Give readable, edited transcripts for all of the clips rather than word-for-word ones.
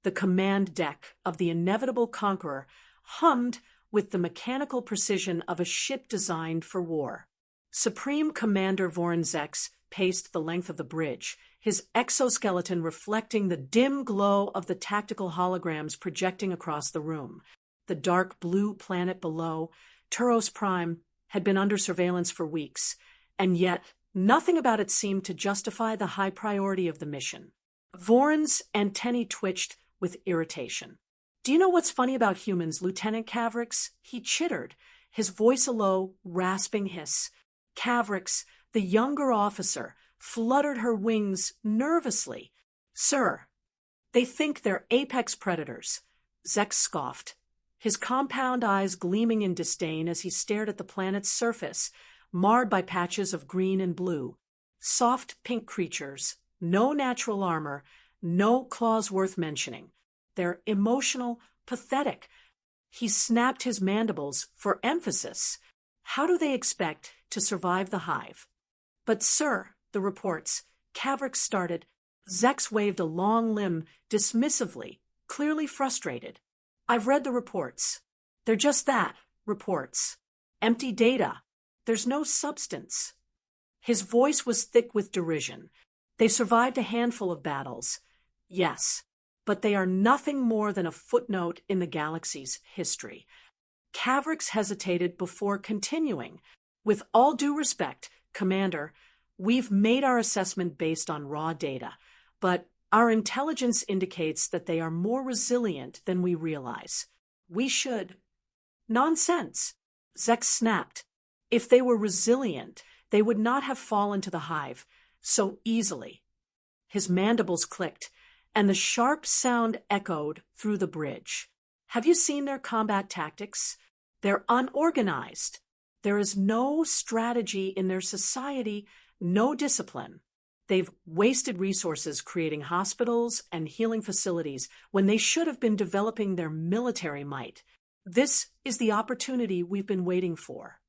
The command deck of the inevitable conqueror hummed with the mechanical precision of a ship designed for war. Supreme Commander Voronezh paced the length of the bridge, his exoskeleton reflecting the dim glow of the tactical holograms projecting across the room. The dark blue planet below, Turos Prime, had been under surveillance for weeks, and yet nothing about it seemed to justify the high priority of the mission. Voron's antennae twitched with irritation. "Do you know what's funny about humans, Lieutenant Cavrix?" He chittered, his voice a low, rasping hiss. Cavrix, the younger officer, fluttered her wings nervously. "Sir, they think they're apex predators." Zek scoffed, his compound eyes gleaming in disdain as he stared at the planet's surface, marred by patches of green and blue. Soft pink creatures, no natural armor, no claws worth mentioning. They're emotional, pathetic. He snapped his mandibles for emphasis. How do they expect to survive the hive? "But sir," the reports, Cavrix started. Zex waved a long limb dismissively, clearly frustrated. "I've read the reports. They're just that, reports. Empty data. There's no substance." His voice was thick with derision. "They survived a handful of battles. Yes, but they are nothing more than a footnote in the galaxy's history." Cavrix hesitated before continuing. "With all due respect, Commander, we've made our assessment based on raw data, but our intelligence indicates that they are more resilient than we realize. We should—" "Nonsense!" Zek snapped. "If they were resilient, they would not have fallen to the hive so easily." His mandibles clicked, and the sharp sound echoed through the bridge. "Have you seen their combat tactics? They're unorganized. There is no strategy in their society, no discipline. They've wasted resources creating hospitals and healing facilities when they should have been developing their military might. This is the opportunity we've been waiting for."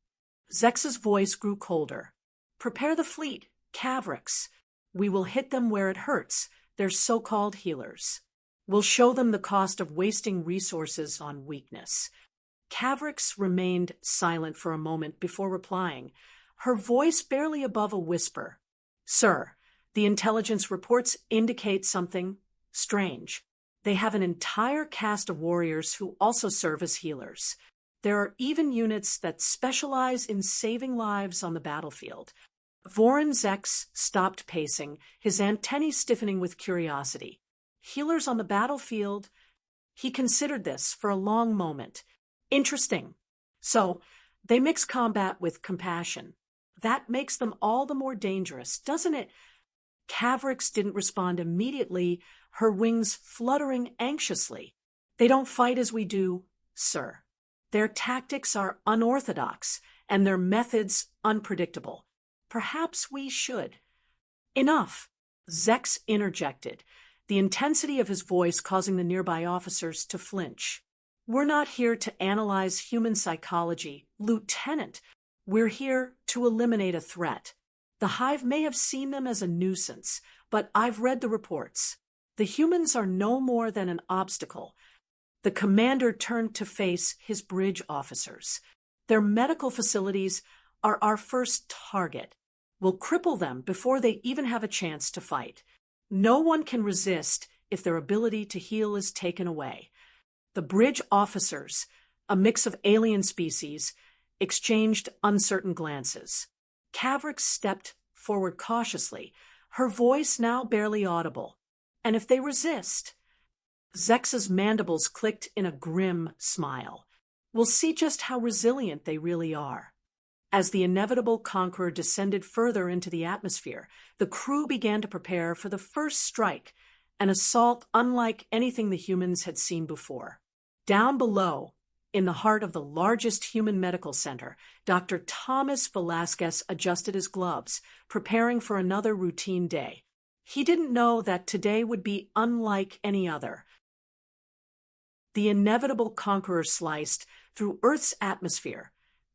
Zex's voice grew colder. "Prepare the fleet, Cavrix. We will hit them where it hurts, their so-called healers. We'll show them the cost of wasting resources on weakness." Cavrix remained silent for a moment before replying, her voice barely above a whisper. "Sir, the intelligence reports indicate something strange. They have an entire cast of warriors who also serve as healers. There are even units that specialize in saving lives on the battlefield." Voronezh stopped pacing, his antennae stiffening with curiosity. "Healers on the battlefield?" He considered this for a long moment. "Interesting. So, they mix combat with compassion. That makes them all the more dangerous, doesn't it?" Cavrix didn't respond immediately, her wings fluttering anxiously. "They don't fight as we do, sir. Their tactics are unorthodox, and their methods unpredictable. Perhaps we should—" "Enough!" Zex interjected, the intensity of his voice causing the nearby officers to flinch. "We're not here to analyze human psychology, Lieutenant. We're here to eliminate a threat. The hive may have seen them as a nuisance, but I've read the reports. The humans are no more than an obstacle." The commander turned to face his bridge officers. "Their medical facilities are our first target. We'll cripple them before they even have a chance to fight. No one can resist if their ability to heal is taken away." The bridge officers, a mix of alien species, exchanged uncertain glances. Cavrix stepped forward cautiously, her voice now barely audible. "And if they resist?" Zex's mandibles clicked in a grim smile. "We'll see just how resilient they really are." As the inevitable conqueror descended further into the atmosphere, the crew began to prepare for the first strike, an assault unlike anything the humans had seen before. Down below, in the heart of the largest human medical center, Dr. Thomas Velasquez adjusted his gloves, preparing for another routine day. He didn't know that today would be unlike any other. The inevitable conqueror sliced through Earth's atmosphere,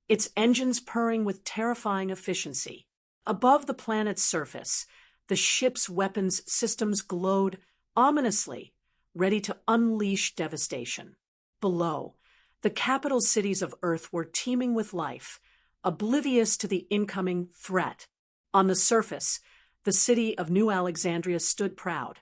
its engines purring with terrifying efficiency. Above the planet's surface, the ship's weapons systems glowed ominously, ready to unleash devastation. Below, the capital cities of Earth were teeming with life, oblivious to the incoming threat. On the surface, the city of New Alexandria stood proud,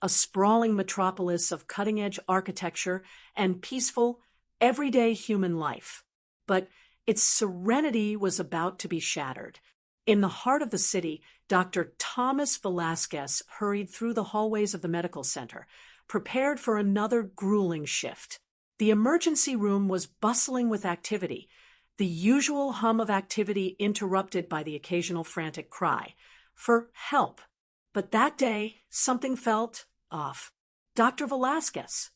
a sprawling metropolis of cutting-edge architecture and peaceful, everyday human life. But its serenity was about to be shattered. In the heart of the city, Dr. Thomas Velasquez hurried through the hallways of the medical center, prepared for another grueling shift. The emergency room was bustling with activity, the usual hum of activity interrupted by the occasional frantic cry for help. But that day, something felt off. Dr. Velasquez.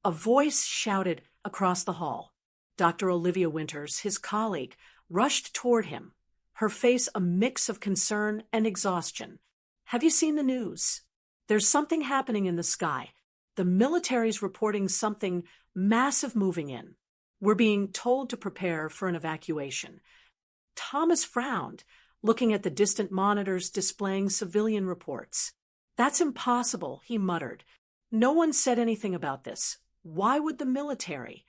A voice shouted across the hall. Dr. Olivia Winters, his colleague, rushed toward him, her face a mix of concern and exhaustion. "Have you seen the news? There's something happening in the sky. The military's reporting something massive moving in. We're being told to prepare for an evacuation." Thomas frowned, looking at the distant monitors displaying civilian reports. "That's impossible," he muttered. "No one said anything about this. Why would the military?"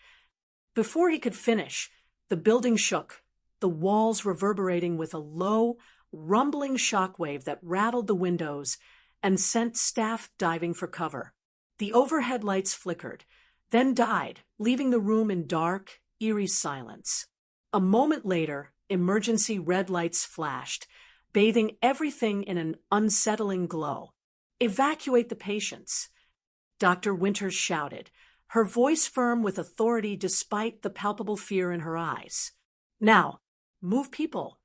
Before he could finish, the building shook, the walls reverberating with a low, rumbling shockwave that rattled the windows and sent staff diving for cover. The overhead lights flickered, then died, leaving the room in dark, eerie silence. A moment later, emergency red lights flashed, bathing everything in an unsettling glow. "Evacuate the patients," Dr. Winters shouted, her voice firm with authority despite the palpable fear in her eyes. "Now, move people."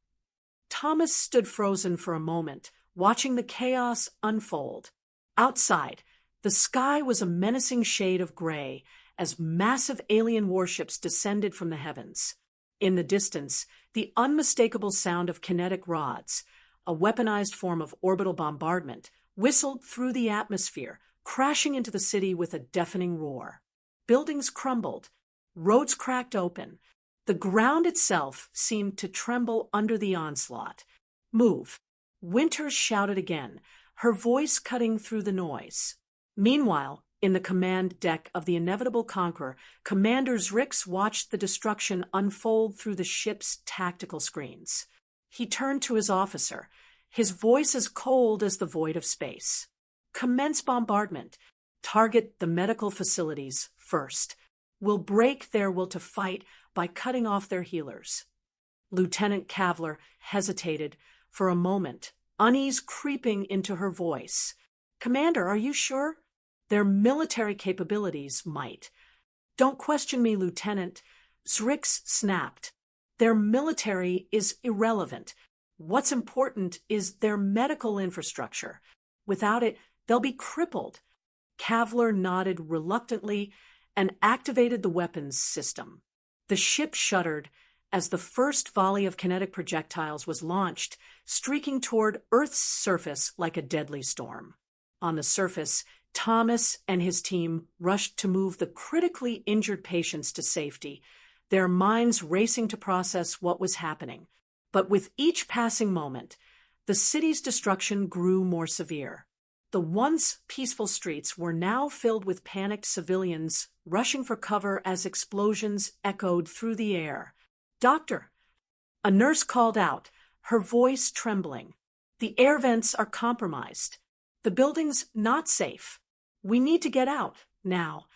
Thomas stood frozen for a moment, watching the chaos unfold. Outside, the sky was a menacing shade of gray as massive alien warships descended from the heavens. In the distance, the unmistakable sound of kinetic rods, a weaponized form of orbital bombardment, whistled through the atmosphere, crashing into the city with a deafening roar. Buildings crumbled, roads cracked open. The ground itself seemed to tremble under the onslaught. "Move," Winters shouted again, her voice cutting through the noise. Meanwhile, in the command deck of the Inevitable Conqueror, Commander Zrix watched the destruction unfold through the ship's tactical screens. He turned to his officer, his voice as cold as the void of space. "Commence bombardment. Target the medical facilities first. We'll break their will to fight by cutting off their healers." Lieutenant Kavler hesitated for a moment, unease creeping into her voice. "Commander, are you sure?" "Their military capabilities might." "Don't question me, Lieutenant," Zrix snapped. "Their military is irrelevant. What's important is their medical infrastructure. Without it, they'll be crippled." Kavler nodded reluctantly and activated the weapons system. The ship shuddered as the first volley of kinetic projectiles was launched, streaking toward Earth's surface like a deadly storm. On the surface, Thomas and his team rushed to move the critically injured patients to safety, their minds racing to process what was happening. But with each passing moment, the city's destruction grew more severe. The once peaceful streets were now filled with panicked civilians rushing for cover as explosions echoed through the air. "Doctor!" A nurse called out, her voice trembling. "The air vents are compromised. The building's not safe. We need to get out, now."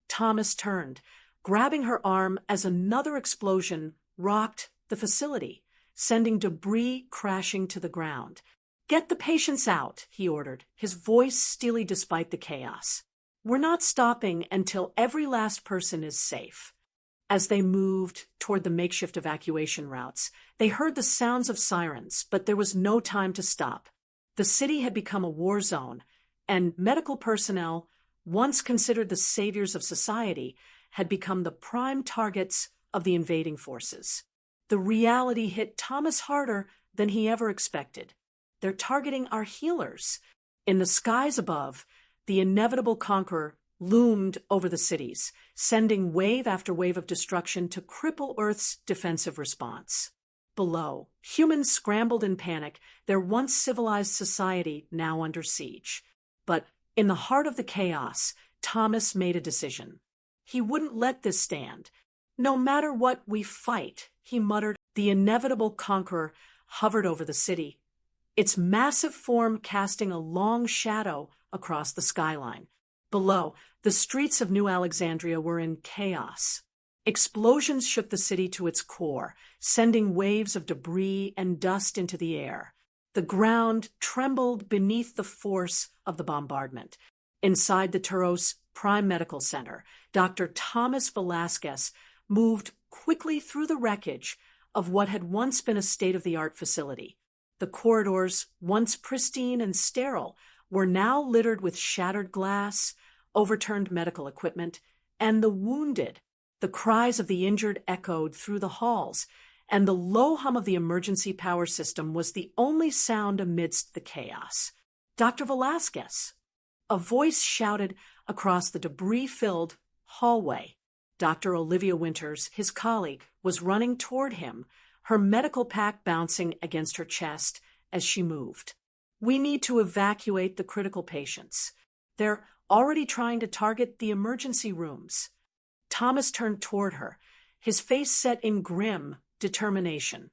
Thomas turned, grabbing her arm as another explosion rocked the facility, sending debris crashing to the ground. "Get the patients out," he ordered, his voice steely despite the chaos. "We're not stopping until every last person is safe." As they moved toward the makeshift evacuation routes, they heard the sounds of sirens, but there was no time to stop. The city had become a war zone, and medical personnel, once considered the saviors of society, had become the prime targets of the invading forces. The reality hit Thomas harder than he ever expected. They're targeting our healers. In the skies above, the Inevitable Conqueror loomed over the cities, sending wave after wave of destruction to cripple Earth's defensive response. Below, humans scrambled in panic, their once civilized society now under siege. But in the heart of the chaos, Thomas made a decision. He wouldn't let this stand. No matter what, we fight, he muttered. The inevitable conqueror hovered over the city, its massive form casting a long shadow across the skyline. Below, the streets of New Alexandria were in chaos. Explosions shook the city to its core, sending waves of debris and dust into the air. The ground trembled beneath the force of the bombardment. Inside the Turos Prime Medical Center, Dr. Thomas Velasquez moved quickly through the wreckage of what had once been a state-of-the-art facility. The corridors, once pristine and sterile, were now littered with shattered glass, overturned medical equipment, and the wounded. The cries of the injured echoed through the halls, and the low hum of the emergency power system was the only sound amidst the chaos. "Dr. Velasquez!" A voice shouted across the debris-filled hallway. Dr. Olivia Winters, his colleague, was running toward him, her medical pack bouncing against her chest as she moved. "We need to evacuate the critical patients. They're already trying to target the emergency rooms." Thomas turned toward her, his face set in grim determination.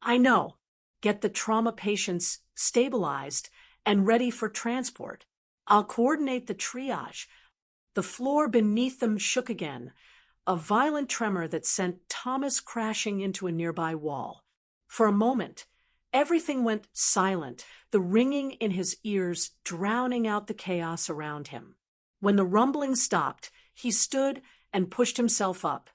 "I know. Get the trauma patients stabilized and ready for transport. I'll coordinate the triage." The floor beneath them shook again, a violent tremor that sent Thomas crashing into a nearby wall. For a moment, everything went silent, the ringing in his ears drowning out the chaos around him. When the rumbling stopped, he stood and pushed himself up,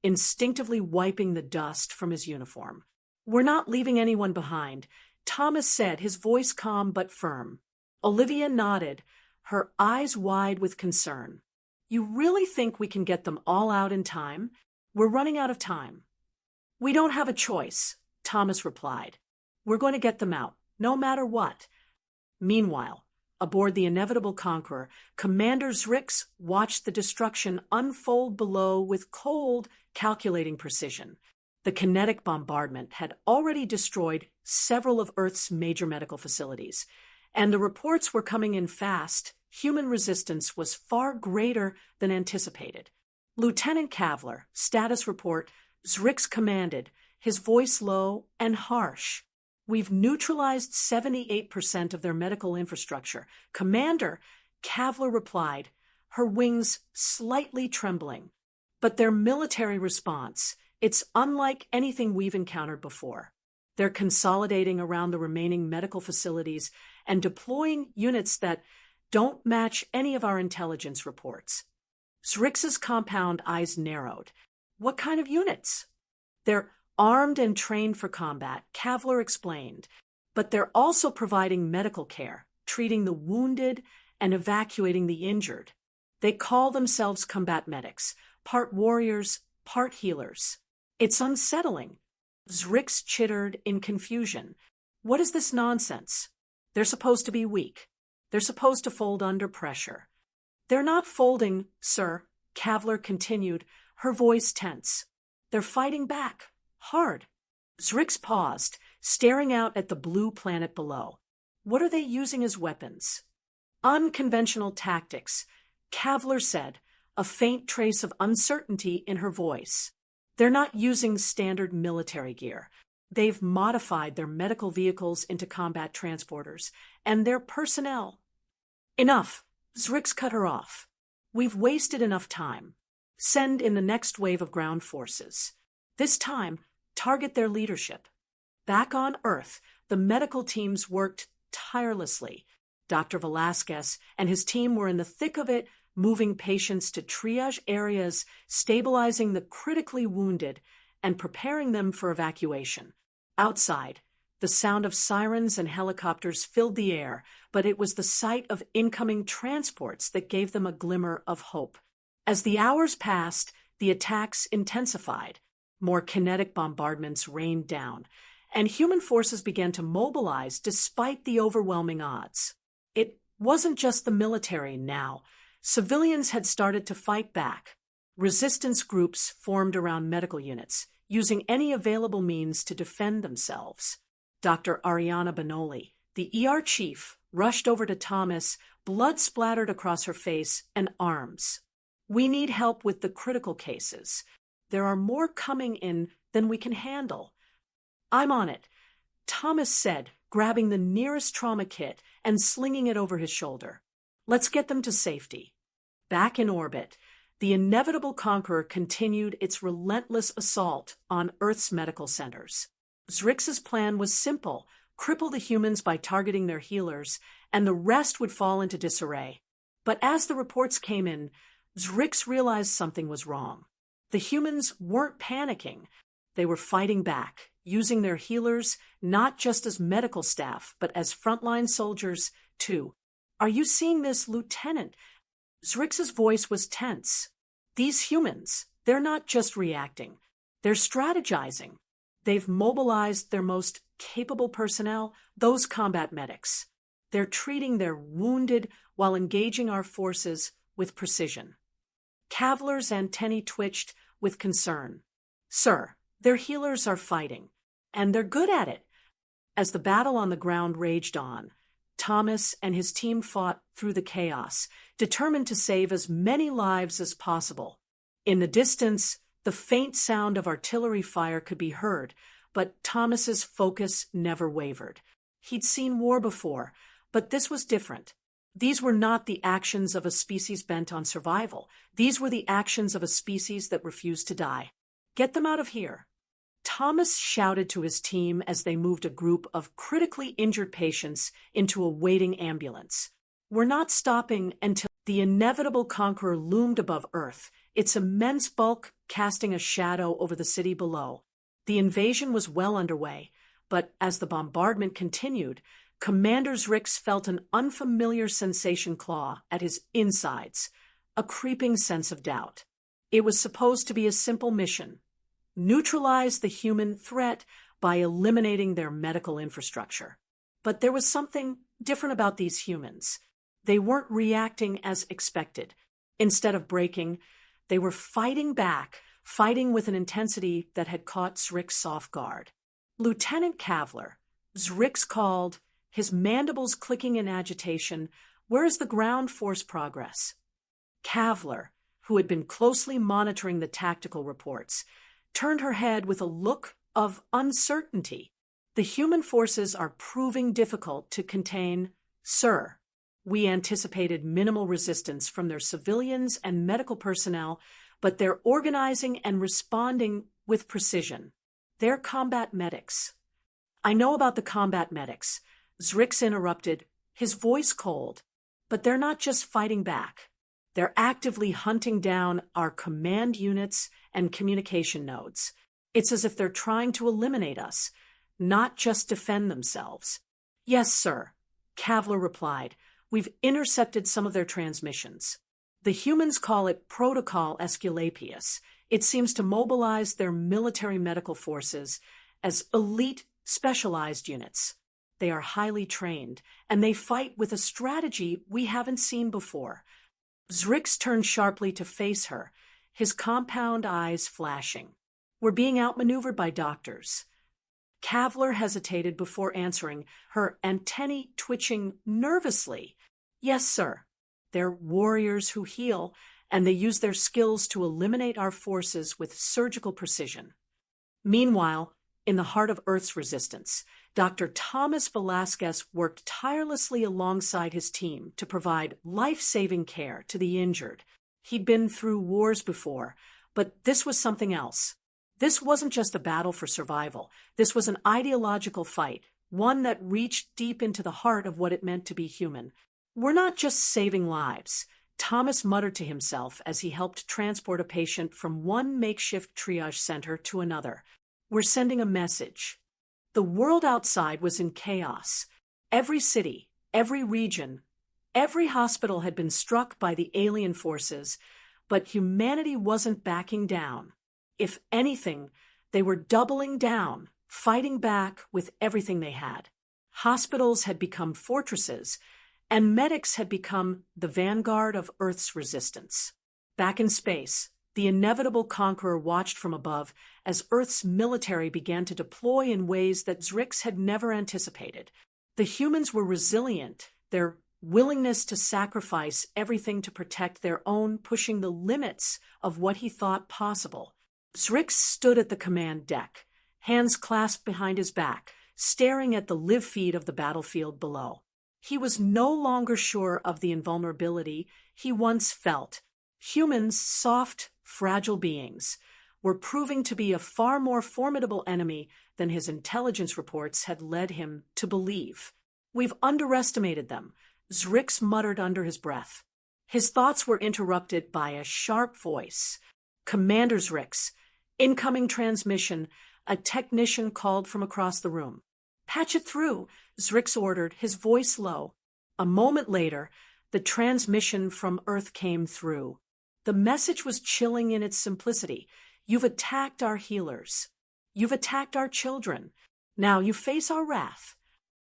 instinctively wiping the dust from his uniform. "We're not leaving anyone behind," Thomas said, his voice calm but firm. Olivia nodded, her eyes wide with concern. "You really think we can get them all out in time? We're running out of time." "We don't have a choice," Thomas replied. "We're going to get them out, no matter what." Meanwhile, aboard the inevitable conqueror, Commander Zrix watched the destruction unfold below with cold, calculating precision. The kinetic bombardment had already destroyed several of Earth's major medical facilities, and the reports were coming in fast. Human resistance was far greater than anticipated. "Lieutenant Kavler, status report," Zrix commanded, his voice low and harsh. "We've neutralized 78% of their medical infrastructure." "Commander," Kavler replied, her wings slightly trembling. "But their military response, it's unlike anything we've encountered before. They're consolidating around the remaining medical facilities and deploying units that don't match any of our intelligence reports." Zrix's compound eyes narrowed. "What kind of units?" "They're armed and trained for combat," Kavler explained, "but they're also providing medical care, treating the wounded and evacuating the injured. They call themselves combat medics, part warriors, part healers. It's unsettling." Zrix chittered in confusion. "What is this nonsense? They're supposed to be weak. They're supposed to fold under pressure." "They're not folding, sir," Kavler continued, her voice tense. "They're fighting back, hard." Zrix paused, staring out at the blue planet below. "What are they using as weapons?" "Unconventional tactics," Kavler said, a faint trace of uncertainty in her voice. "They're not using standard military gear. They've modified their medical vehicles into combat transporters, and their personnel—" "Enough," Zrix cut her off. "We've wasted enough time. Send in the next wave of ground forces. This time, target their leadership." Back on Earth, the medical teams worked tirelessly. Dr. Velasquez and his team were in the thick of it, moving patients to triage areas, stabilizing the critically wounded, and preparing them for evacuation. Outside, the sound of sirens and helicopters filled the air, but it was the sight of incoming transports that gave them a glimmer of hope. As the hours passed, the attacks intensified. More kinetic bombardments rained down, and human forces began to mobilize despite the overwhelming odds. It wasn't just the military now. Civilians had started to fight back. Resistance groups formed around medical units, using any available means to defend themselves. Dr. Ariana Benoli, the ER chief, rushed over to Thomas, Blood splattered across her face and arms. "We need help with the critical cases. There are more coming in than we can handle." "I'm on it," Thomas said, grabbing the nearest trauma kit and slinging it over his shoulder. "Let's get them to safety." Back in orbit, the inevitable conqueror continued its relentless assault on Earth's medical centers. Zrix's plan was simple: cripple the humans by targeting their healers, and the rest would fall into disarray. But as the reports came in, Zrix realized something was wrong. The humans weren't panicking. They were fighting back, using their healers not just as medical staff, but as frontline soldiers, too. "Are you seeing this, Lieutenant?" Zrix's voice was tense. "These humans, they're not just reacting. They're strategizing. They've mobilized their most capable personnel, those combat medics. They're treating their wounded while engaging our forces with precision." Kavler's antennae twitched with concern. "Sir, their healers are fighting, and they're good at it." As the battle on the ground raged on, Thomas and his team fought through the chaos, determined to save as many lives as possible. In the distance, the faint sound of artillery fire could be heard, but Thomas's focus never wavered. He'd seen war before, but this was different. These were not the actions of a species bent on survival. These were the actions of a species that refused to die. "Get them out of here." Thomas shouted to his team as they moved a group of critically injured patients into a waiting ambulance. "We're not stopping until..." The inevitable conqueror loomed above Earth, its immense bulk casting a shadow over the city below. The invasion was well underway, but as the bombardment continued, Commander Zrix felt an unfamiliar sensation claw at his insides, a creeping sense of doubt. It was supposed to be a simple mission: neutralize the human threat by eliminating their medical infrastructure. But there was something different about these humans. They weren't reacting as expected. Instead of breaking, they were fighting back, fighting with an intensity that had caught Zrix off guard. "Lieutenant Kavler," Zrix called, his mandibles clicking in agitation, "where is the ground force progress?" Kavler, who had been closely monitoring the tactical reports, turned her head with a look of uncertainty. "The human forces are proving difficult to contain, sir. We anticipated minimal resistance from their civilians and medical personnel, but they're organizing and responding with precision. They're combat medics." "I know about the combat medics," Zrix interrupted, his voice cold. "But they're not just fighting back. They're actively hunting down our command units and communication nodes. It's as if they're trying to eliminate us, not just defend themselves." "Yes, sir," Kavler replied. "We've intercepted some of their transmissions. The humans call it Protocol Esculapius. It seems to mobilize their military medical forces as elite, specialized units. They are highly trained, and they fight with a strategy we haven't seen before." Zrix turned sharply to face her, his compound eyes flashing. "We're being outmaneuvered by doctors." Kavler hesitated before answering, her antennae twitching nervously. "Yes, sir. They're warriors who heal, and they use their skills to eliminate our forces with surgical precision." Meanwhile, in the heart of Earth's resistance, Dr. Thomas Velasquez worked tirelessly alongside his team to provide life-saving care to the injured. He'd been through wars before, but this was something else. This wasn't just a battle for survival. This was an ideological fight, one that reached deep into the heart of what it meant to be human. "We're not just saving lives," Thomas muttered to himself as he helped transport a patient from one makeshift triage center to another. "We're sending a message." The world outside was in chaos. Every city, every region, every hospital had been struck by the alien forces, but humanity wasn't backing down. If anything, they were doubling down, fighting back with everything they had. Hospitals had become fortresses, and medics had become the vanguard of Earth's resistance. Back in space, the inevitable conqueror watched from above as Earth's military began to deploy in ways that Zrix had never anticipated. The humans were resilient, their willingness to sacrifice everything to protect their own, pushing the limits of what he thought possible. Zrix stood at the command deck, hands clasped behind his back, staring at the live feed of the battlefield below. He was no longer sure of the invulnerability he once felt. Humans, soft, fragile beings, were proving to be a far more formidable enemy than his intelligence reports had led him to believe. "We've underestimated them," Zrix muttered under his breath. His thoughts were interrupted by a sharp voice. "Commander Zrix, incoming transmission," a technician called from across the room. "Patch it through," Zrix ordered, his voice low. A moment later, the transmission from Earth came through. The message was chilling in its simplicity. "You've attacked our healers. You've attacked our children. Now you face our wrath."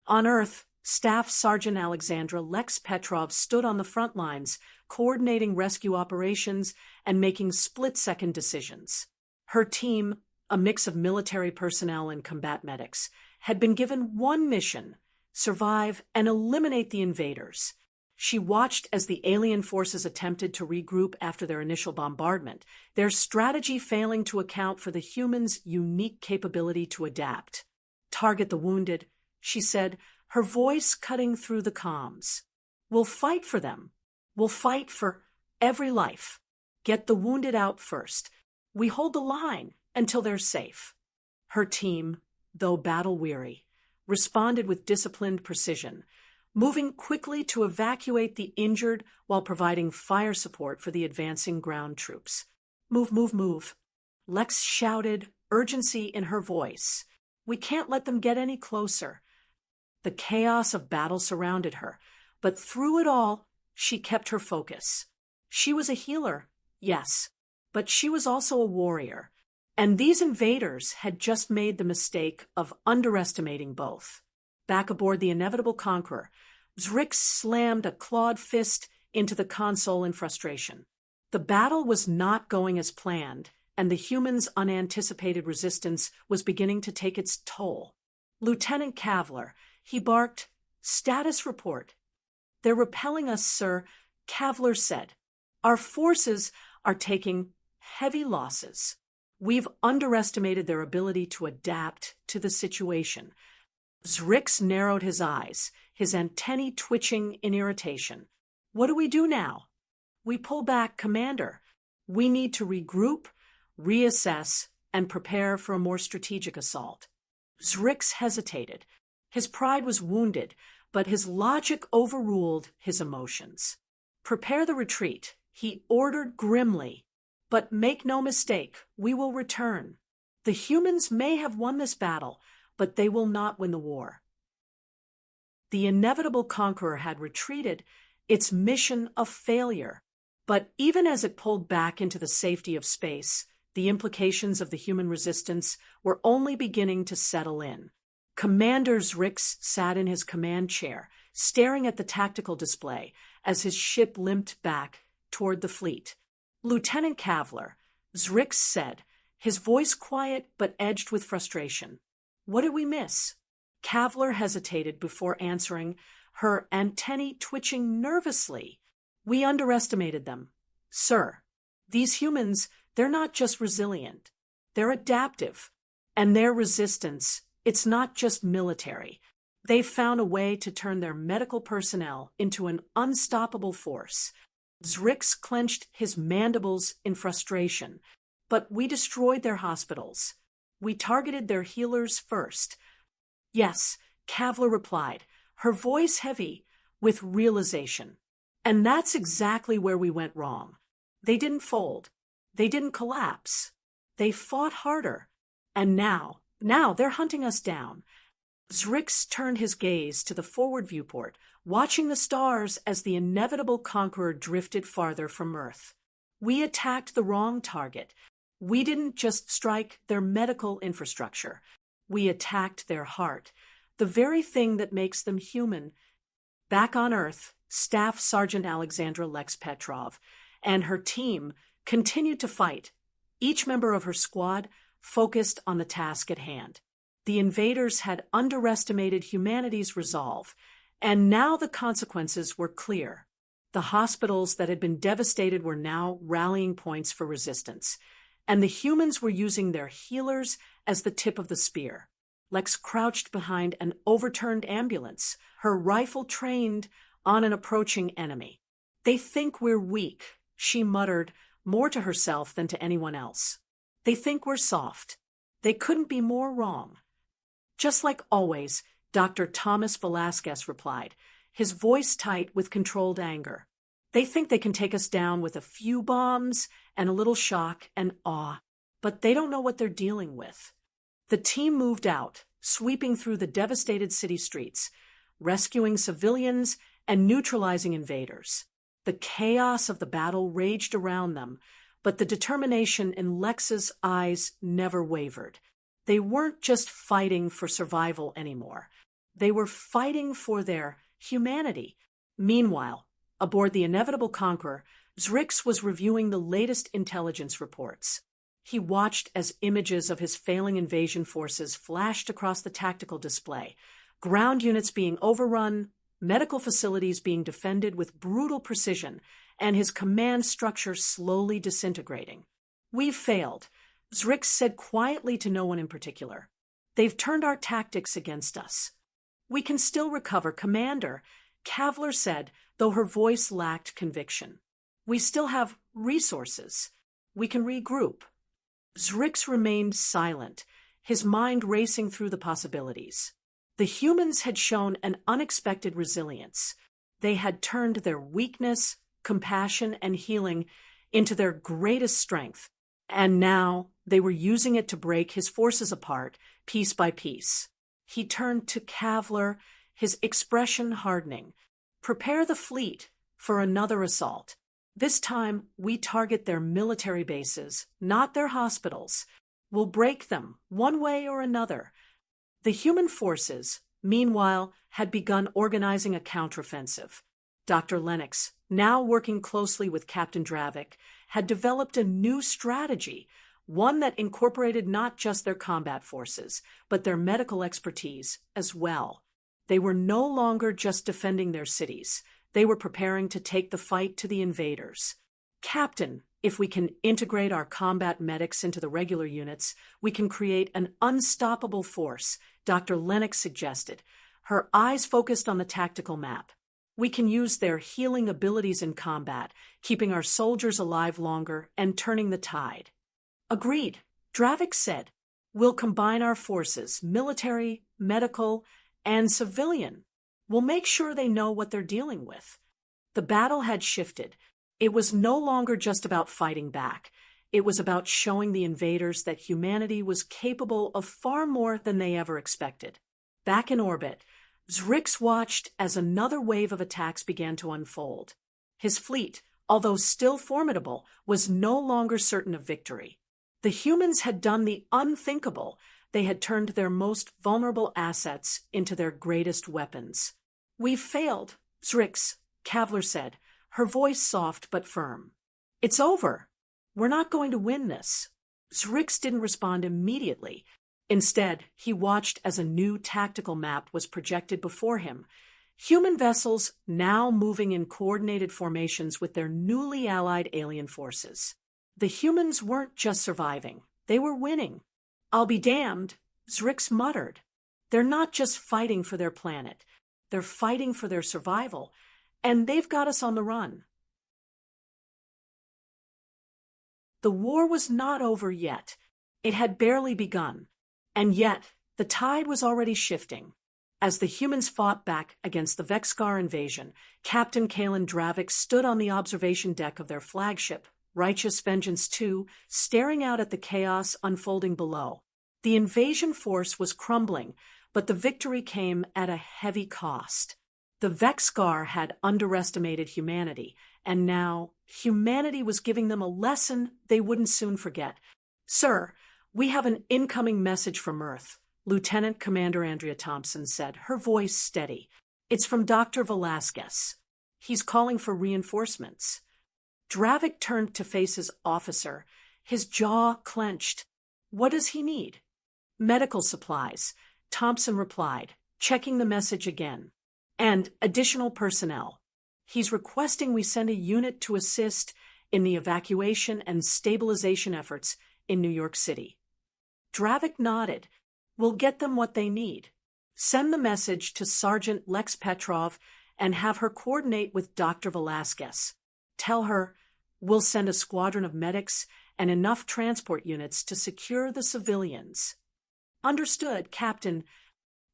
On Earth, Staff Sergeant Alexandra Lex Petrov stood on the front lines, coordinating rescue operations and making split-second decisions. Her team, a mix of military personnel and combat medics, had been given one mission: survive and eliminate the invaders. She watched as the alien forces attempted to regroup after their initial bombardment, their strategy failing to account for the humans' unique capability to adapt. "Target the wounded," she said, her voice cutting through the comms. "We'll fight for them. We'll fight for every life. Get the wounded out first. We hold the line until they're safe." Her team, though battle-weary, responded with disciplined precision, moving quickly to evacuate the injured while providing fire support for the advancing ground troops. "Move, move, move," Lex shouted, urgency in her voice. "We can't let them get any closer." The chaos of battle surrounded her, but through it all, she kept her focus. She was a healer, yes, but she was also a warrior, and these invaders had just made the mistake of underestimating both. Back aboard the inevitable Conqueror, Zrix slammed a clawed fist into the console in frustration. The battle was not going as planned, and the humans' unanticipated resistance was beginning to take its toll. "Lieutenant Kavler," he barked, "status report." "They're repelling us, sir," Kavler said. "Our forces are taking heavy losses. We've underestimated their ability to adapt to the situation." Zrix narrowed his eyes, his antennae twitching in irritation. "What do we do now?" "We pull back, Commander. We need to regroup, reassess, and prepare for a more strategic assault." Zrix hesitated. His pride was wounded, but his logic overruled his emotions. "Prepare the retreat," he ordered grimly. "But make no mistake, we will return. The humans may have won this battle, but they will not win the war." The inevitable Conqueror had retreated, its mission a failure. But even as it pulled back into the safety of space, the implications of the human resistance were only beginning to settle in. Commander Zrix sat in his command chair, staring at the tactical display as his ship limped back toward the fleet. "Lieutenant Kavler," Zrix said, his voice quiet but edged with frustration. "What did we miss?" Kavler hesitated before answering, her antennae twitching nervously. "We underestimated them. Sir, these humans, they're not just resilient. They're adaptive. And their resistance, it's not just military. They've found a way to turn their medical personnel into an unstoppable force." Zrix clenched his mandibles in frustration. "But we destroyed their hospitals. We targeted their healers first." "Yes," Kavler replied, her voice heavy with realization. "And that's exactly where we went wrong. They didn't fold. They didn't collapse. They fought harder. And now they're hunting us down." Zrix turned his gaze to the forward viewport, watching the stars as the inevitable Conqueror drifted farther from Earth. "We attacked the wrong target. We didn't just strike their medical infrastructure. We attacked their heart, the very thing that makes them human." Back on Earth, Staff Sergeant Alexandra Lex Petrov and her team continued to fight, each member of her squad focused on the task at hand. The invaders had underestimated humanity's resolve, And now the consequences were clear. The hospitals that had been devastated were now rallying points for resistance, and the humans were using their healers as the tip of the spear. Lex crouched behind an overturned ambulance, her rifle trained on an approaching enemy. "They think we're weak," she muttered, more to herself than to anyone else. "They think we're soft." They couldn't be more wrong. "Just like always," Dr. Thomas Velasquez replied, his voice tight with controlled anger. "They think they can take us down with a few bombs and a little shock and awe, but they don't know what they're dealing with." The team moved out, sweeping through the devastated city streets, rescuing civilians and neutralizing invaders. The chaos of the battle raged around them, but the determination in Lex's eyes never wavered. They weren't just fighting for survival anymore. They were fighting for their humanity. Meanwhile, aboard the Inevitable Conqueror, Zrix was reviewing the latest intelligence reports. He watched as images of his failing invasion forces flashed across the tactical display, ground units being overrun, medical facilities being defended with brutal precision, and his command structure slowly disintegrating. "We've failed," Zrix said quietly to no one in particular. "They've turned our tactics against us." "We can still recover, Commander," Kavler said, though her voice lacked conviction. "We still have resources. We can regroup." Zrix remained silent, his mind racing through the possibilities. The humans had shown an unexpected resilience. They had turned their weakness, compassion, and healing into their greatest strength, and now they were using it to break his forces apart, piece by piece. He turned to Kavler, his expression hardening. "Prepare the fleet for another assault. This time, we target their military bases, not their hospitals. We'll break them, one way or another." The human forces, meanwhile, had begun organizing a counteroffensive. Dr. Lennox, now working closely with Captain Dravik, had developed a new strategy, one that incorporated not just their combat forces, but their medical expertise as well. They were no longer just defending their cities. They were preparing to take the fight to the invaders. "Captain, if we can integrate our combat medics into the regular units, we can create an unstoppable force," Dr. Lennox suggested, her eyes focused on the tactical map. "We can use their healing abilities in combat, keeping our soldiers alive longer and turning the tide." "Agreed," Dravik said. "We'll combine our forces, military, medical, and civilian. We'll make sure they know what they're dealing with." The battle had shifted. It was no longer just about fighting back. It was about showing the invaders that humanity was capable of far more than they ever expected. Back in orbit, Zrix watched as another wave of attacks began to unfold. His fleet, although still formidable, was no longer certain of victory. The humans had done the unthinkable. They had turned their most vulnerable assets into their greatest weapons. "We've failed, Zrix," Kavler said, her voice soft but firm. "It's over. We're not going to win this." Zrix didn't respond immediately. Instead, he watched as a new tactical map was projected before him. Human vessels now moving in coordinated formations with their newly allied alien forces. The humans weren't just surviving. They were winning. "I'll be damned," Zrix muttered. "They're not just fighting for their planet. They're fighting for their survival, and they've got us on the run." The war was not over yet. It had barely begun. And yet, the tide was already shifting. As the humans fought back against the Vexkar invasion, Captain Kalen Dravik stood on the observation deck of their flagship, Righteous Vengeance 2, staring out at the chaos unfolding below. The invasion force was crumbling, but the victory came at a heavy cost. The Vexkar had underestimated humanity, and now humanity was giving them a lesson they wouldn't soon forget. "Sir, we have an incoming message from Earth," Lieutenant Commander Andrea Thompson said, her voice steady. "It's from Dr. Velasquez. He's calling for reinforcements." Dravik turned to face his officer, his jaw clenched. "What does he need?" "Medical supplies," Thompson replied, checking the message again. and additional personnel. He's requesting we send a unit to assist in the evacuation and stabilization efforts in New York City. Dravik nodded. We'll get them what they need. Send the message to Sergeant Lex Petrov and have her coordinate with Dr. Velasquez. Tell her we'll send a squadron of medics and enough transport units to secure the civilians. Understood, Captain.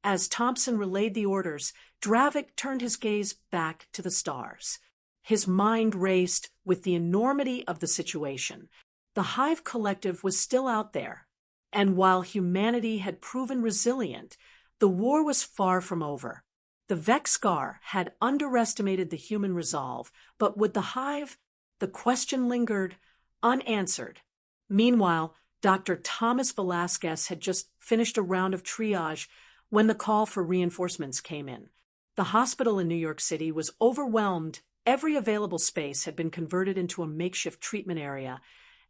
As Thompson relayed the orders, Dravik turned his gaze back to the stars. His mind raced with the enormity of the situation. The Hive Collective was still out there, and while humanity had proven resilient, the war was far from over. The Vexgar had underestimated the human resolve, but would the Hive? The question lingered, unanswered. Meanwhile, Dr. Thomas Velasquez had just finished a round of triage when the call for reinforcements came in. The hospital in New York City was overwhelmed. Every available space had been converted into a makeshift treatment area,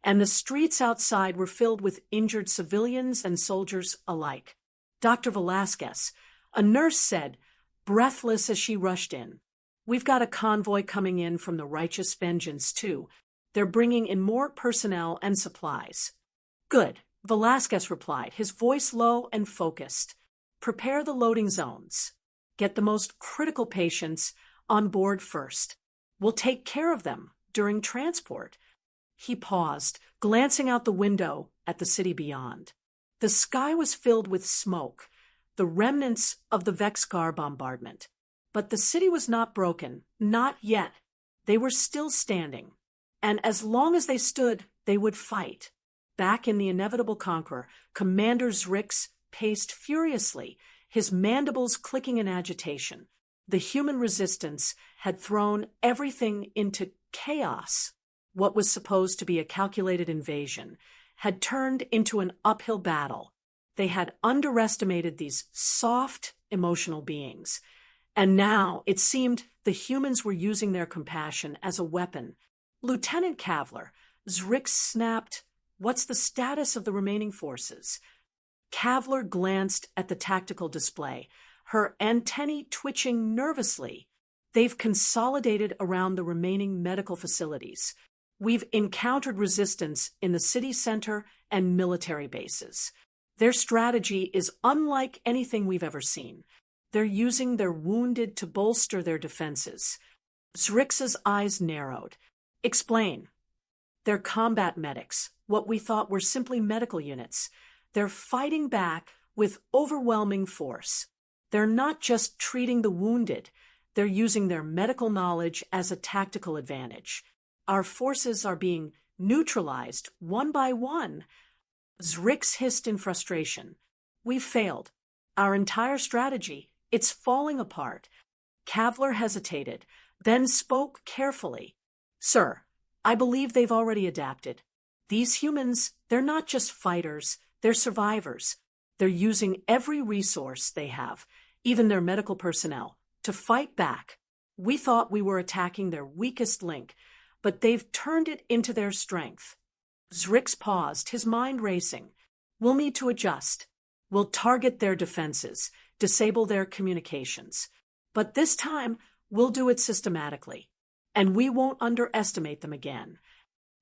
and the streets outside were filled with injured civilians and soldiers alike. Dr. Velasquez, a nurse, said, breathless as she rushed in, "We've got a convoy coming in from the Righteous Vengeance, too. They're bringing in more personnel and supplies." "Good," Velasquez replied, his voice low and focused. "Prepare the loading zones. Get the most critical patients on board first. We'll take care of them during transport." He paused, glancing out the window at the city beyond. The sky was filled with smoke, the remnants of the Vexgar bombardment. But the city was not broken, not yet. They were still standing. And as long as they stood, they would fight. Back in the Inevitable Conqueror, Commander Zrix paced furiously, his mandibles clicking in agitation. The human resistance had thrown everything into chaos. What was supposed to be a calculated invasion had turned into an uphill battle. They had underestimated these soft, emotional beings. And now it seemed the humans were using their compassion as a weapon. "Lieutenant Kavler," Zrix snapped, "what's the status of the remaining forces?" Kavler glanced at the tactical display, her antennae twitching nervously. "They've consolidated around the remaining medical facilities. We've encountered resistance in the city center and military bases. Their strategy is unlike anything we've ever seen. They're using their wounded to bolster their defenses." Zrix's eyes narrowed. "Explain." "They're combat medics, what we thought were simply medical units. They're fighting back with overwhelming force. They're not just treating the wounded, they're using their medical knowledge as a tactical advantage. Our forces are being neutralized one by one." Zrix hissed in frustration. "We've failed. Our entire strategy, it's falling apart." Kavler hesitated, then spoke carefully. "Sir, I believe they've already adapted. These humans, they're not just fighters, they're survivors. They're using every resource they have, even their medical personnel, to fight back. We thought we were attacking their weakest link, but they've turned it into their strength." Zrix paused, his mind racing. "We'll need to adjust. We'll target their defenses, disable their communications. But this time, we'll do it systematically. And we won't underestimate them again."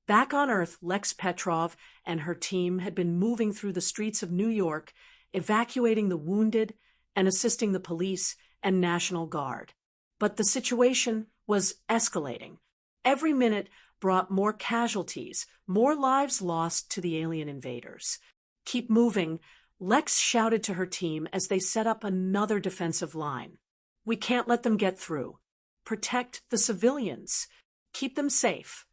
Back on Earth, Lex Petrov and her team had been moving through the streets of New York, evacuating the wounded and assisting the police and National Guard. But the situation was escalating. Every minute brought more casualties, more lives lost to the alien invaders. "Keep moving," Lex shouted to her team as they set up another defensive line. "We can't let them get through. Protect the civilians. Keep them safe."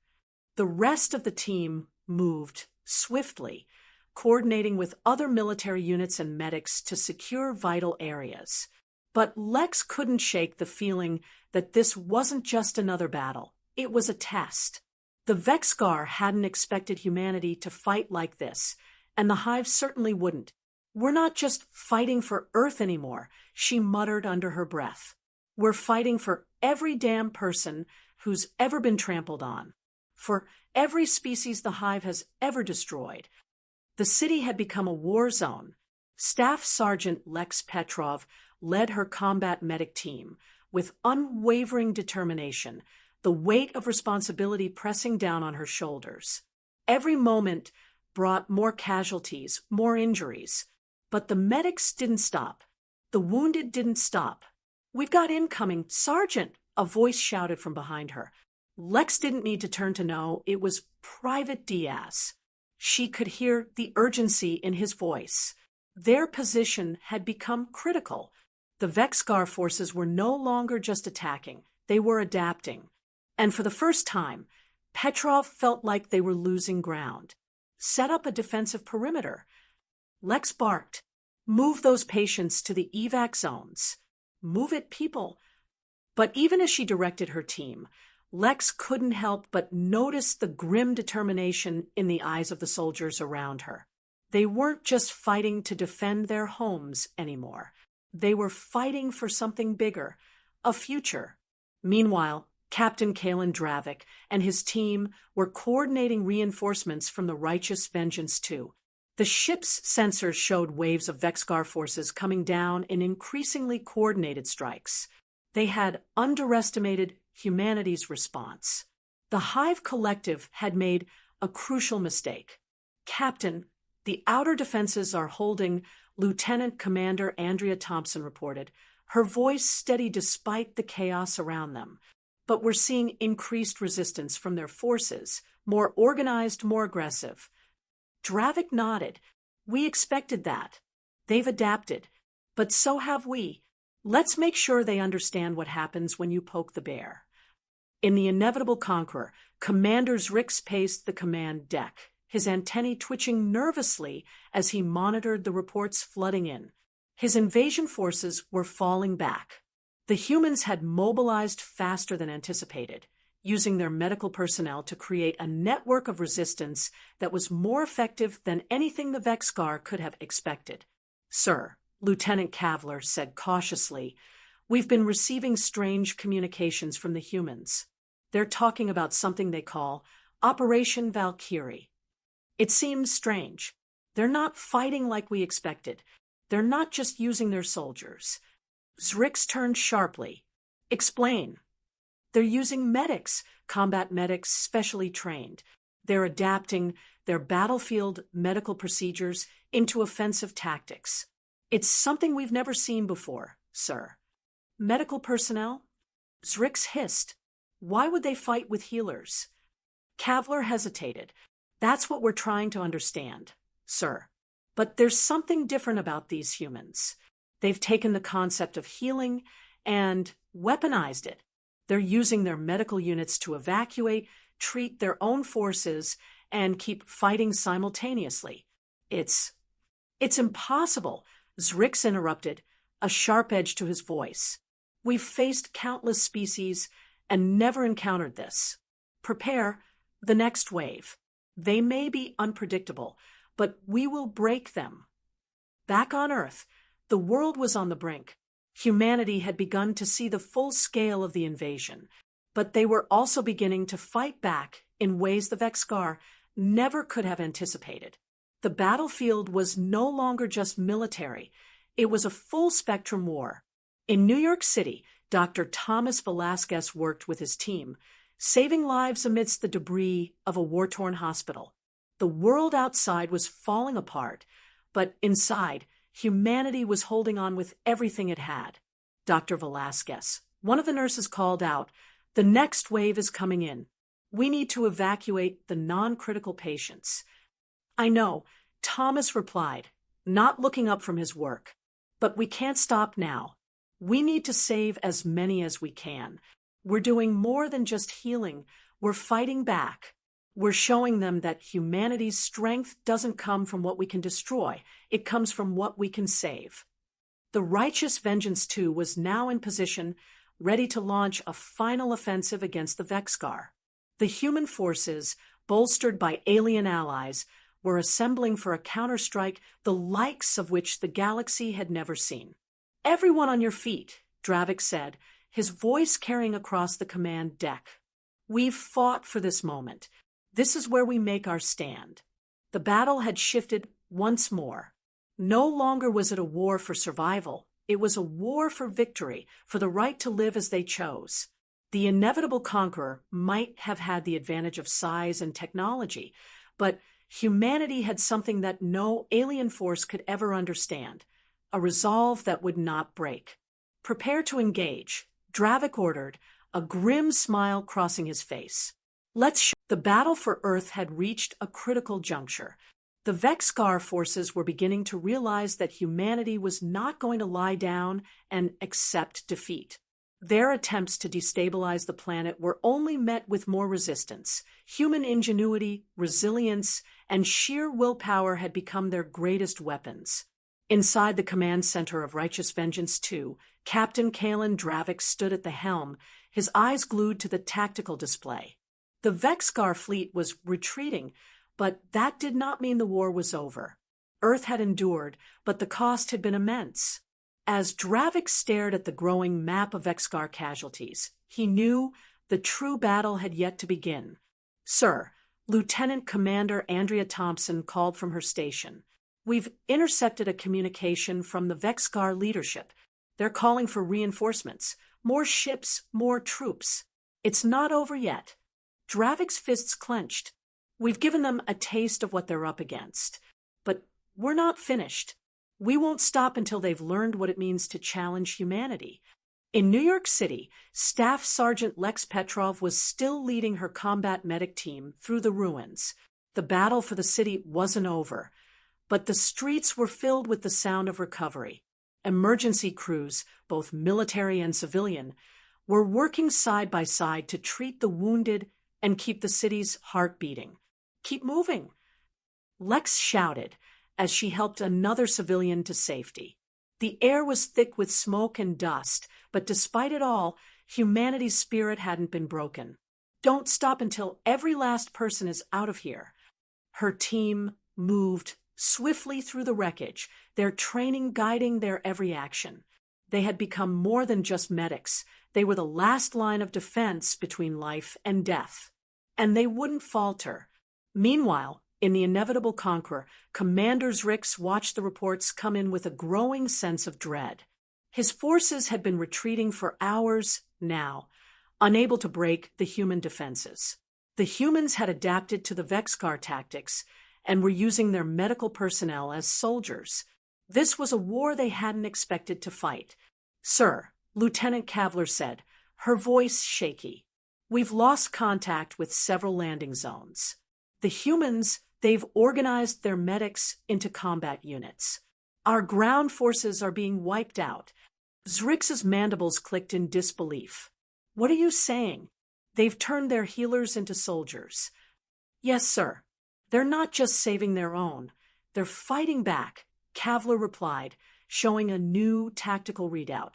The rest of the team moved swiftly, coordinating with other military units and medics to secure vital areas. But Lex couldn't shake the feeling that this wasn't just another battle. It was a test. The Vexgar hadn't expected humanity to fight like this, and the Hive certainly wouldn't. "We're not just fighting for Earth anymore," she muttered under her breath. "We're fighting for every damn person who's ever been trampled on, for every species the Hive has ever destroyed." The city had become a war zone. Staff Sergeant Lex Petrov led her combat medic team, with unwavering determination, the weight of responsibility pressing down on her shoulders. Every moment brought more casualties, more injuries. But the medics didn't stop. The wounded didn't stop. "We've got incoming, Sergeant!" a voice shouted from behind her. Lex didn't need to turn to know it was Private Diaz. She could hear the urgency in his voice. Their position had become critical. The Vexgar forces were no longer just attacking, they were adapting. And for the first time, Petrov felt like they were losing ground. "Set up a defensive perimeter." Lex barked. "Move those patients to the evac zones. Move it, people." But even as she directed her team, Lex couldn't help but notice the grim determination in the eyes of the soldiers around her. They weren't just fighting to defend their homes anymore. They were fighting for something bigger, a future. Meanwhile, Captain Kalen Dravik and his team were coordinating reinforcements from the Righteous Vengeance 2. The ship's sensors showed waves of Vexgar forces coming down in increasingly coordinated strikes. They had underestimated humanity's response. The Hive Collective had made a crucial mistake. "Captain, the outer defenses are holding," Lieutenant Commander Andrea Thompson reported, her voice steady despite the chaos around them. "But we're seeing increased resistance from their forces, more organized, more aggressive." Dravik nodded. "We expected that. They've adapted. But so have we. Let's make sure they understand what happens when you poke the bear." In the Inevitable Conqueror, Commander Zrix paced the command deck, his antennae twitching nervously as he monitored the reports flooding in. His invasion forces were falling back. The humans had mobilized faster than anticipated, using their medical personnel to create a network of resistance that was more effective than anything the Vexgar could have expected. "Sir," Lieutenant Kavler said cautiously, "we've been receiving strange communications from the humans. They're talking about something they call Operation Valkyrie. It seems strange. They're not fighting like we expected. They're not just using their soldiers." Zrix turned sharply. "Explain." "They're using medics, combat medics specially trained. They're adapting their battlefield medical procedures into offensive tactics. It's something we've never seen before, sir." "Medical personnel?" Zrix hissed. "Why would they fight with healers?" Kavler hesitated. "That's what we're trying to understand, sir. But there's something different about these humans. They've taken the concept of healing and weaponized it. They're using their medical units to evacuate, treat their own forces, and keep fighting simultaneously. It's impossible," Zrix interrupted, a sharp edge to his voice. "We've faced countless species and never encountered this. Prepare the next wave. They may be unpredictable, but we will break them." Back on Earth, the world was on the brink. Humanity had begun to see the full scale of the invasion, but they were also beginning to fight back in ways the Vexgar never could have anticipated. The battlefield was no longer just military. It was a full-spectrum war. In New York City, Dr. Thomas Velasquez worked with his team, saving lives amidst the debris of a war-torn hospital. The world outside was falling apart, but inside, humanity was holding on with everything it had. Dr. Velasquez, one of the nurses, called out, "The next wave is coming in. We need to evacuate the non-critical patients." "I know," Thomas replied, not looking up from his work. "But we can't stop now. We need to save as many as we can. We're doing more than just healing. We're fighting back. We're showing them that humanity's strength doesn't come from what we can destroy. It comes from what we can save." The Righteous Vengeance 2 was now in position, ready to launch a final offensive against the Vexgar. The human forces, bolstered by alien allies, were assembling for a counterstrike the likes of which the galaxy had never seen. "Everyone on your feet," Dravik said, his voice carrying across the command deck. "We've fought for this moment. This is where we make our stand." The battle had shifted once more. No longer was it a war for survival, It was a war for victory, for the right to live as they chose. The inevitable conqueror might have had the advantage of size and technology, but humanity had something that no alien force could ever understand, a resolve that would not break. Prepare to engage, Dravik ordered, a grim smile crossing his face. The battle for Earth had reached a critical juncture. The Vexgar forces were beginning to realize that humanity was not going to lie down and accept defeat. Their attempts to destabilize the planet were only met with more resistance. Human ingenuity, resilience, and sheer willpower had become their greatest weapons. Inside the command center of Righteous Vengeance 2, Captain Kalen Dravik stood at the helm, his eyes glued to the tactical display. The Vexgar fleet was retreating, but that did not mean the war was over. Earth had endured, but the cost had been immense. As Dravik stared at the growing map of Vexgar casualties, he knew the true battle had yet to begin. "Sir," Lieutenant Commander Andrea Thompson called from her station. "We've intercepted a communication from the Vexgar leadership. They're calling for reinforcements, more ships, more troops. It's not over yet." Dravik's fists clenched. "We've given them a taste of what they're up against. But we're not finished. We won't stop until they've learned what it means to challenge humanity." In New York City, Staff Sergeant Lex Petrov was still leading her combat medic team through the ruins. The battle for the city wasn't over, but the streets were filled with the sound of recovery. Emergency crews, both military and civilian, were working side by side to treat the wounded and keep the city's heart beating. "Keep moving," Lex shouted as she helped another civilian to safety. The air was thick with smoke and dust, but despite it all, humanity's spirit hadn't been broken. "Don't stop until every last person is out of here." Her team moved swiftly through the wreckage, their training guiding their every action. They had become more than just medics. They were the last line of defense between life and death. And they wouldn't falter. Meanwhile, in the inevitable conqueror, Commander Zrix watched the reports come in with a growing sense of dread. His forces had been retreating for hours now, unable to break the human defenses. The humans had adapted to the Vexgar tactics and were using their medical personnel as soldiers. This was a war they hadn't expected to fight. "Sir," Lieutenant Kavler said, her voice shaky, "we've lost contact with several landing zones. The humans, they've organized their medics into combat units. Our ground forces are being wiped out." Zrix's mandibles clicked in disbelief. "What are you saying? They've turned their healers into soldiers." "Yes, sir. They're not just saving their own. They're fighting back," Kavler replied, showing a new tactical readout.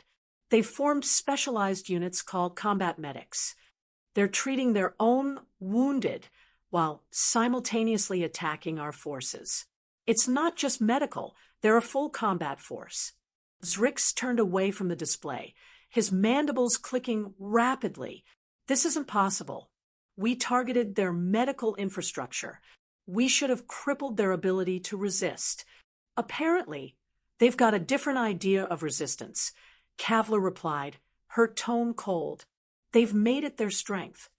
"They've formed specialized units called combat medics. They're treating their own wounded while simultaneously attacking our forces. It's not just medical, they're a full combat force." Zrix turned away from the display, his mandibles clicking rapidly. "This isn't possible. We targeted their medical infrastructure. We should have crippled their ability to resist." "Apparently, they've got a different idea of resistance," Kavler replied, her tone cold. "They've made it their strength."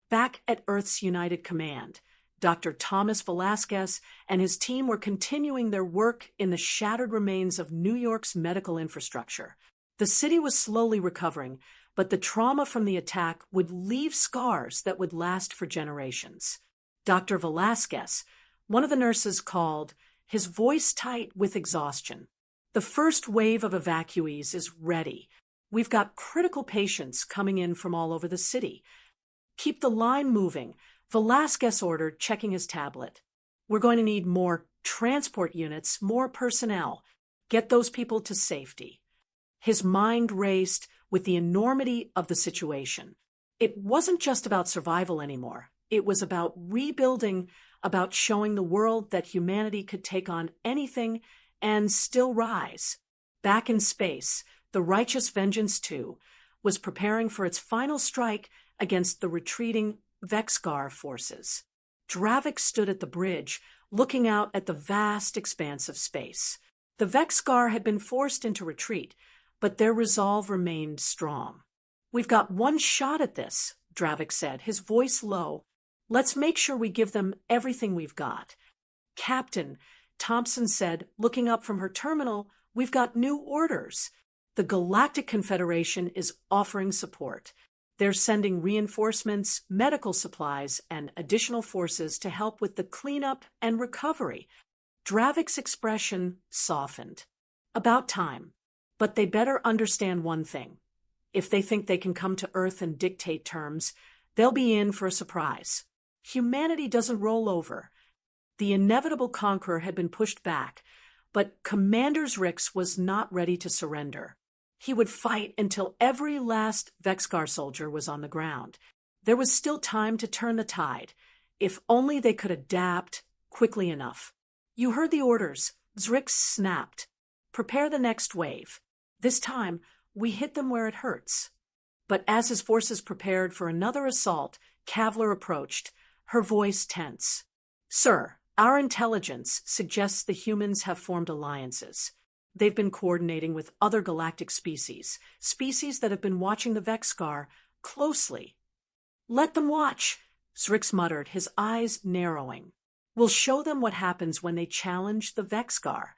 Back at Earth's United Command, Dr. Thomas Velasquez and his team were continuing their work in the shattered remains of New York's medical infrastructure. The city was slowly recovering, but the trauma from the attack would leave scars that would last for generations. Dr. Velasquez, one of the nurses, called, his voice tight with exhaustion. "The first wave of evacuees is ready. We've got critical patients coming in from all over the city." "Keep the line moving," Velasquez ordered, checking his tablet. "We're going to need more transport units, more personnel. Get those people to safety." His mind raced with the enormity of the situation. It wasn't just about survival anymore. It was about rebuilding, about showing the world that humanity could take on anything and still rise. Back in space, the Righteous Vengeance 2 was preparing for its final strike against the retreating Vexgar forces. Dravik stood at the bridge, looking out at the vast expanse of space. The Vexgar had been forced into retreat, but their resolve remained strong. "We've got one shot at this," Dravik said, his voice low. "Let's make sure we give them everything we've got." "Captain," Thompson said, looking up from her terminal, "we've got new orders. The Galactic Confederation is offering support. They're sending reinforcements, medical supplies, and additional forces to help with the cleanup and recovery." Dravik's expression softened. "About time. But they better understand one thing. If they think they can come to Earth and dictate terms, they'll be in for a surprise. Humanity doesn't roll over." The inevitable conqueror had been pushed back, but Commander Zrix was not ready to surrender. He would fight until every last Vexgar soldier was on the ground. There was still time to turn the tide, if only they could adapt quickly enough. "You heard the orders," Zrix snapped. "Prepare the next wave. This time, we hit them where it hurts." But as his forces prepared for another assault, Kavler approached, her voice tense. "Sir, our intelligence suggests the humans have formed alliances. They've been coordinating with other galactic species that have been watching the Vexgar closely." "Let them watch," Zrix muttered, his eyes narrowing. "We'll show them what happens when they challenge the Vexgar."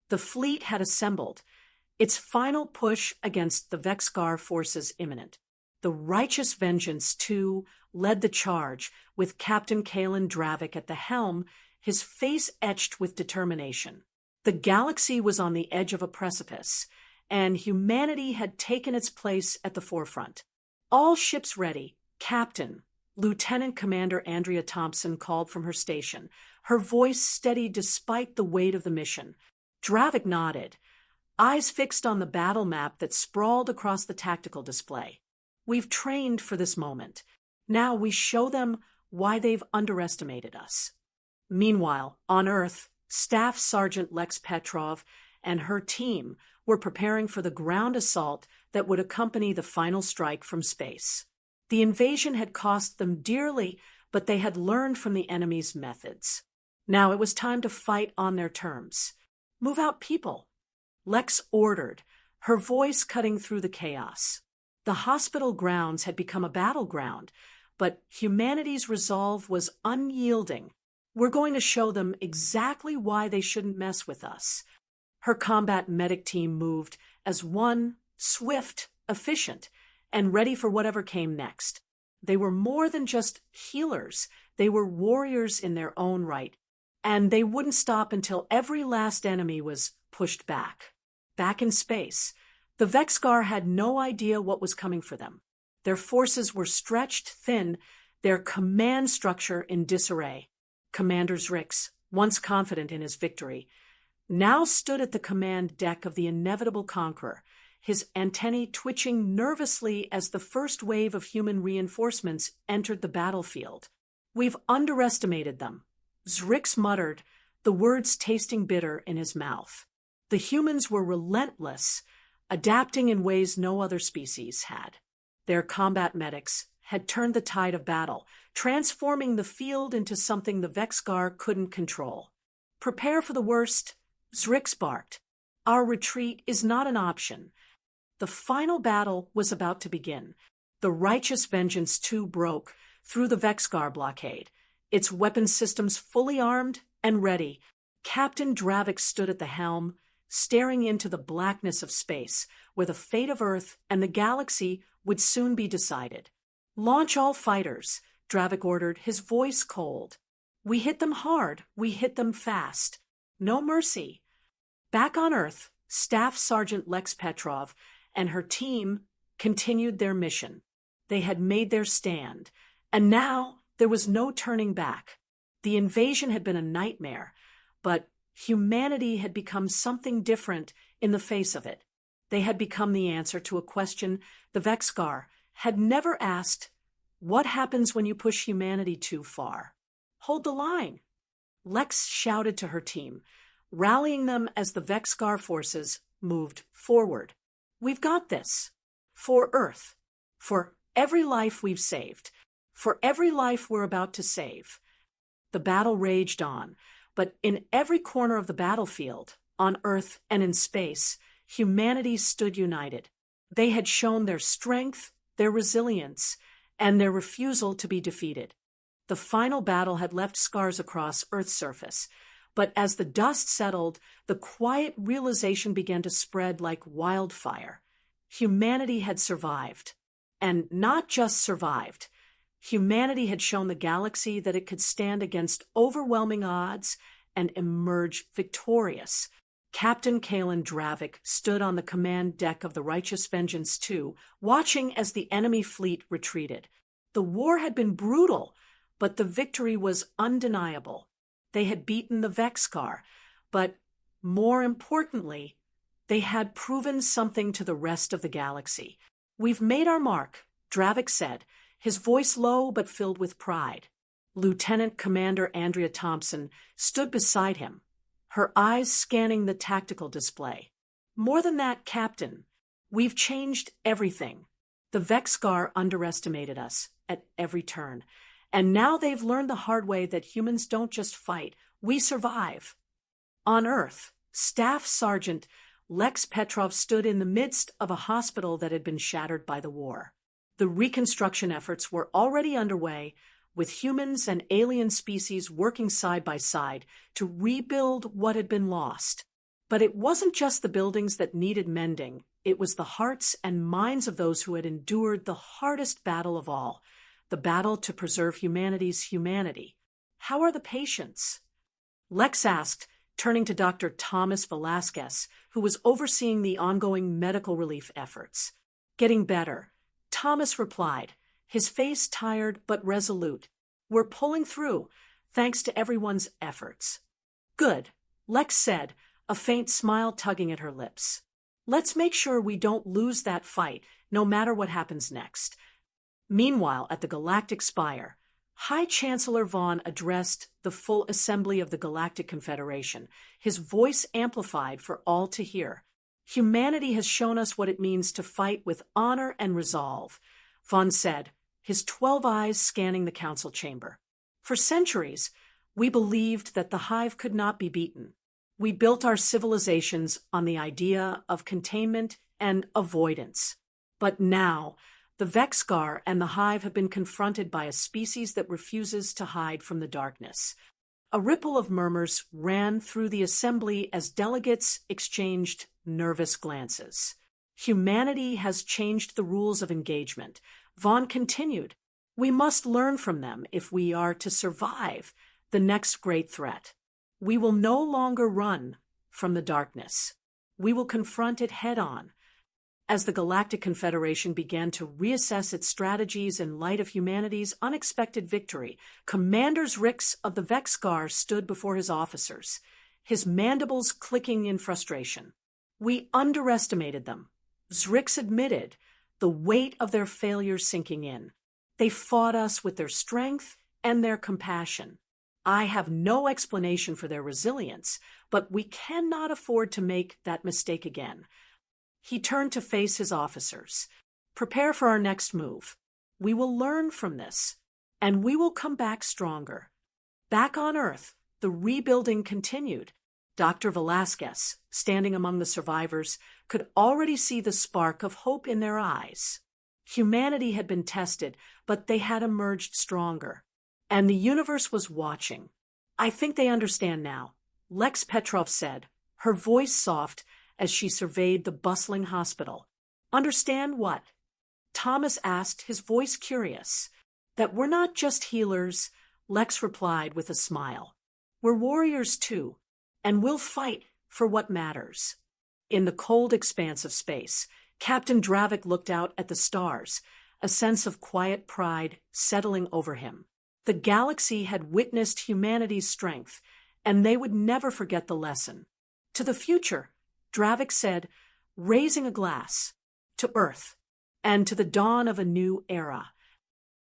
The fleet had assembled, its final push against the Vexgar forces imminent. The Righteous Vengeance, too, led the charge, with Captain Kalen Dravik at the helm, his face etched with determination. The galaxy was on the edge of a precipice, and humanity had taken its place at the forefront. "All ships ready, Captain," Lieutenant Commander Andrea Thompson called from her station, her voice steady despite the weight of the mission. Dravik nodded, eyes fixed on the battle map that sprawled across the tactical display. "We've trained for this moment. Now we show them why they've underestimated us." Meanwhile, on Earth, Staff Sergeant Lex Petrov and her team were preparing for the ground assault that would accompany the final strike from space. The invasion had cost them dearly, but they had learned from the enemy's methods. Now it was time to fight on their terms. "Move out, people," Lex ordered, her voice cutting through the chaos. The hospital grounds had become a battleground, but humanity's resolve was unyielding. "We're going to show them exactly why they shouldn't mess with us." Her combat medic team moved as one, swift, efficient, and ready for whatever came next. They were more than just healers. They were warriors in their own right, and they wouldn't stop until every last enemy was pushed back. Back in space, the Vexgar had no idea what was coming for them. Their forces were stretched thin, their command structure in disarray. Commander Zrix, once confident in his victory, now stood at the command deck of the inevitable conqueror, his antennae twitching nervously as the first wave of human reinforcements entered the battlefield. "We've underestimated them," Zrix muttered, the words tasting bitter in his mouth. The humans were relentless, adapting in ways no other species had. Their combat medics had turned the tide of battle, transforming the field into something the Vexgar couldn't control. "Prepare for the worst," Zrix barked. "Our retreat is not an option." The final battle was about to begin. The Righteous Vengeance too broke through the Vexgar blockade, its weapon systems fully armed and ready. Captain Dravik stood at the helm, staring into the blackness of space, where the fate of Earth and the galaxy would soon be decided. "Launch all fighters," Dravik ordered, his voice cold. "We hit them hard, we hit them fast. No mercy." Back on Earth, Staff Sergeant Lex Petrov and her team continued their mission. They had made their stand, and now there was no turning back. The invasion had been a nightmare, but humanity had become something different in the face of it. They had become the answer to a question the Vexgar had never asked: what happens when you push humanity too far? "Hold the line," Lex shouted to her team, rallying them as the Vexgar forces moved forward. "We've got this. For Earth. For every life we've saved. For every life we're about to save." The battle raged on, but in every corner of the battlefield, on Earth and in space, humanity stood united. They had shown their strength, their resilience, and their refusal to be defeated. The final battle had left scars across Earth's surface, but as the dust settled, the quiet realization began to spread like wildfire. Humanity had survived. And not just survived. Humanity had shown the galaxy that it could stand against overwhelming odds and emerge victorious. Captain Kalen Dravik stood on the command deck of the Righteous Vengeance 2, watching as the enemy fleet retreated. The war had been brutal, but the victory was undeniable. They had beaten the Vexcar, but more importantly, they had proven something to the rest of the galaxy. "We've made our mark," Dravik said, his voice low but filled with pride. Lieutenant Commander Andrea Thompson stood beside him, her eyes scanning the tactical display. "More than that, Captain, we've changed everything. The Vexcar underestimated us at every turn, and now they've learned the hard way that humans don't just fight, we survive." On Earth, Staff Sergeant Lex Petrov stood in the midst of a hospital that had been shattered by the war. The reconstruction efforts were already underway, with humans and alien species working side by side to rebuild what had been lost. But it wasn't just the buildings that needed mending, it was the hearts and minds of those who had endured the hardest battle of all, the battle to preserve humanity's humanity. "How are the patients?" Lex asked, turning to Dr. Thomas Velasquez, who was overseeing the ongoing medical relief efforts. "Getting better," Thomas replied, his face tired but resolute. "We're pulling through, thanks to everyone's efforts." "Good," Lex said, a faint smile tugging at her lips. "Let's make sure we don't lose that fight, no matter what happens next." Meanwhile, at the Galactic Spire, High Chancellor Vaughn addressed the full assembly of the Galactic Confederation, his voice amplified for all to hear. "Humanity has shown us what it means to fight with honor and resolve," Vaughn said, his 12 eyes scanning the council chamber. "For centuries, we believed that the Hive could not be beaten. We built our civilizations on the idea of containment and avoidance. But now, the Vexcar and the Hive have been confronted by a species that refuses to hide from the darkness." A ripple of murmurs ran through the assembly as delegates exchanged nervous glances. "Humanity has changed the rules of engagement," Vaughn continued. "We must learn from them if we are to survive the next great threat. We will no longer run from the darkness. We will confront it head-on." As the Galactic Confederation began to reassess its strategies in light of humanity's unexpected victory, Commander Zrix of the Vexcar stood before his officers, his mandibles clicking in frustration. "We underestimated them," Zrix admitted, the weight of their failures sinking in. "They fought us with their strength and their compassion. I have no explanation for their resilience, but we cannot afford to make that mistake again." He turned to face his officers. "Prepare for our next move. We will learn from this, and we will come back stronger." Back on Earth, the rebuilding continued. Dr. Velasquez, standing among the survivors, could already see the spark of hope in their eyes. Humanity had been tested, but they had emerged stronger. And the universe was watching. "I think they understand now," Lex Petrov said, her voice soft as she surveyed the bustling hospital. "Understand what?" Thomas asked, his voice curious. "That we're not just healers," Lex replied with a smile. "We're warriors too, and we'll fight for what matters." In the cold expanse of space, Captain Dravik looked out at the stars, a sense of quiet pride settling over him. The galaxy had witnessed humanity's strength, and they would never forget the lesson. "To the future," Dravik said, raising a glass, "to Earth, and to the dawn of a new era."